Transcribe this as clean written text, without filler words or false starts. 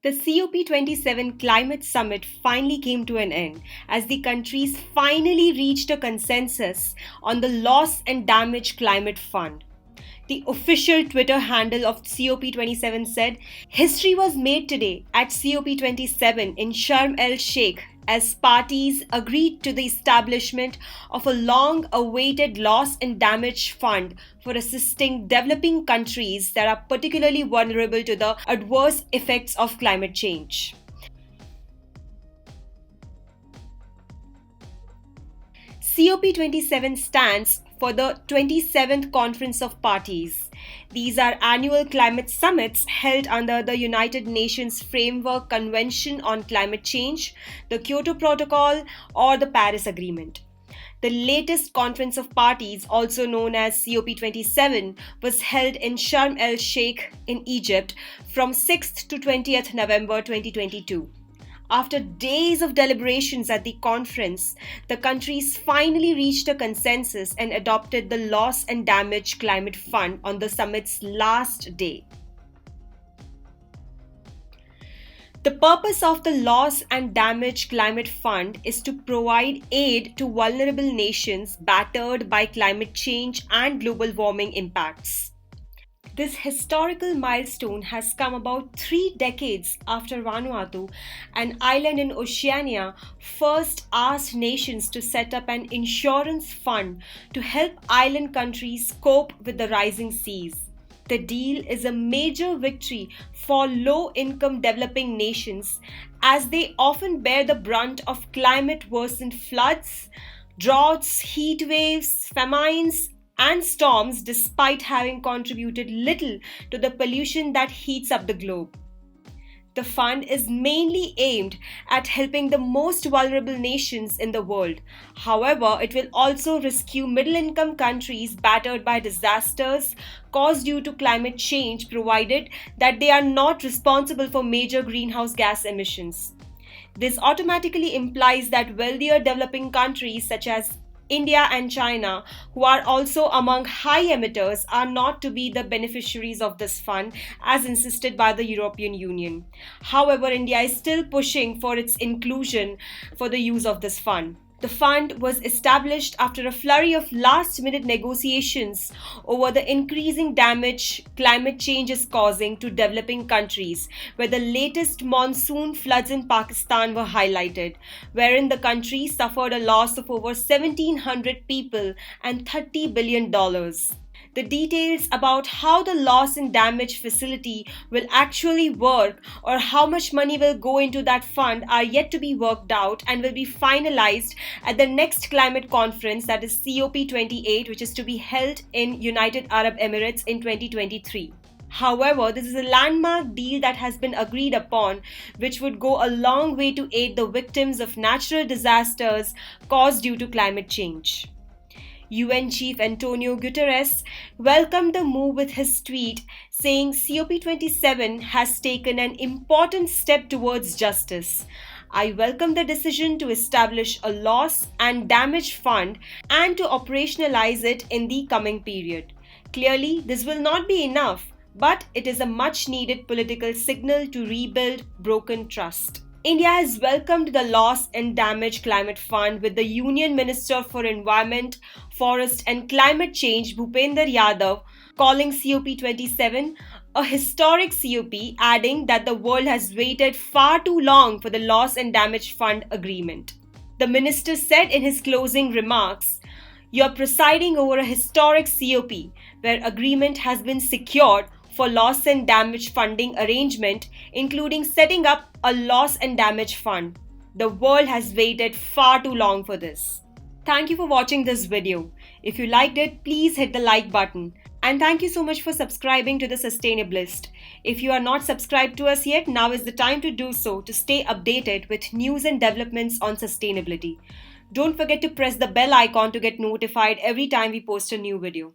The COP27 climate summit finally came to an end as the countries finally reached a consensus on the Loss and Damage Climate Fund. The official Twitter handle of COP27 said, "History was made today at COP27 in Sharm El-Sheikh as parties agreed to the establishment of a long-awaited loss and damage fund for assisting developing countries that are particularly vulnerable to the adverse effects of climate change." COP27 stands for the 27th Conference of Parties. These are annual climate summits held under the United Nations Framework Convention on Climate Change, the Kyoto Protocol, or the Paris Agreement. The latest Conference of Parties, also known as COP27, was held in Sharm El-Sheikh in Egypt from 6th to 20th November 2022. After days of deliberations at the conference, the countries finally reached a consensus and adopted the Loss and Damage Climate Fund on the summit's last day. The purpose of the Loss and Damage Climate Fund is to provide aid to vulnerable nations battered by climate change and global warming impacts. This historical milestone has come about 3 decades after Vanuatu, an island in Oceania, first asked nations to set up an insurance fund to help island countries cope with the rising seas. The deal is a major victory for low-income developing nations as they often bear the brunt of climate-worsened floods, droughts, heat waves, famines, and storms despite having contributed little to the pollution that heats up the globe. The fund is mainly aimed at helping the most vulnerable nations in the world. However, it will also rescue middle-income countries battered by disasters caused due to climate change, provided that they are not responsible for major greenhouse gas emissions. This automatically implies that wealthier developing countries such as India and China, who are also among high emitters, are not to be the beneficiaries of this fund as insisted by the European Union. However, India is still pushing for its inclusion for the use of this fund. The fund was established after a flurry of last-minute negotiations over the increasing damage climate change is causing to developing countries, where the latest monsoon floods in Pakistan were highlighted, wherein the country suffered a loss of over 1,700 people and $30 billion. The details about how the loss and damage facility will actually work or how much money will go into that fund are yet to be worked out and will be finalized at the next climate conference, that is COP28, which is to be held in United Arab Emirates in 2023. However, this is a landmark deal that has been agreed upon, which would go a long way to aid the victims of natural disasters caused due to climate change. UN Chief Antonio Guterres welcomed the move with his tweet saying COP27 has taken an important step towards justice. "I welcome the decision to establish a loss and damage fund and to operationalize it in the coming period. Clearly, this will not be enough, but it is a much needed political signal to rebuild broken trust." India has welcomed the Loss and Damage Climate Fund, with the Union Minister for Environment, Forest and Climate Change Bhupender Yadav calling COP27 a historic COP, adding that the world has waited far too long for the Loss and Damage Fund agreement. The minister said in his closing remarks, "You are presiding over a historic COP where agreement has been secured for loss and damage funding arrangement, including setting up a loss and damage fund. The world has waited far too long for this." Thank you for watching this video. If you liked it, please hit the like button. And thank you so much for subscribing to the Sustainablist. If you are not subscribed to us yet, now is the time to do so to stay updated with news and developments on sustainability. Don't forget to press the bell icon to get notified every time we post a new video.